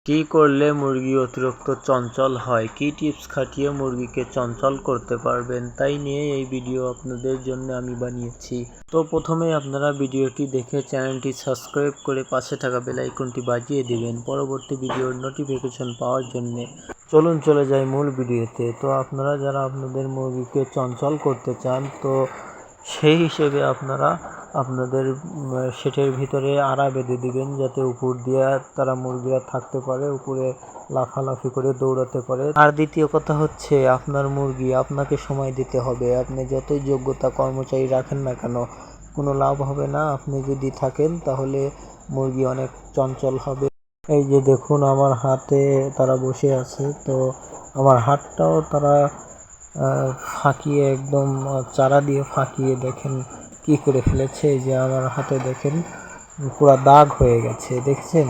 কি করলে মুরগি অতিরিক্ত চঞ্চল হয়, কি টিপস খাটিয়ে মুরগিকে চঞ্চল করতে পারবেন, তাই নিয়ে এই ভিডিও আপনাদের জন্য আমি বানিয়েছি। তো প্রথমেই আপনারা ভিডিওটি দেখে চ্যানেলটি সাবস্ক্রাইব করে পাশে থাকা বেল আইকনটি বাজিয়ে দিবেন পরবর্তী ভিডিওর নোটিফিকেশন পাওয়ার জন্য। চলুন চলে যাই মূল ভিডিওতে। তো আপনারা যারা আপনাদের মুরগিকে চঞ্চল করতে চান, তো সেই হিসেবে আপনারা আপনাদের শেডের ভিতরে আড়া বেঁধে দিবেন, যাতে উপর দিয়ে তারা মুরগিরা থাকতে পারে, উপরে লাফালাফি করে দৌড়াতে পারে। আর দ্বিতীয় কথা হচ্ছে, আপনার মুরগি আপনাকে সময় দিতে হবে। আপনি যতই যোগ্যতা কর্মচারী রাখেন না কেন, কোনো লাভ হবে না। আপনি যদি থাকেন তাহলে মুরগি অনেক চঞ্চল হবে। এই যে দেখুন, আমার হাতে তারা বসে আছে, তো আমার হাতটাও তারা ফাঁকিয়ে, একদম চারা দিয়ে ফাঁকিয়ে দেখেন কি করে ফেলেছে। এই যে আমার হাতে দেখেন পুরা দাগ হয়ে গেছে, দেখছেন।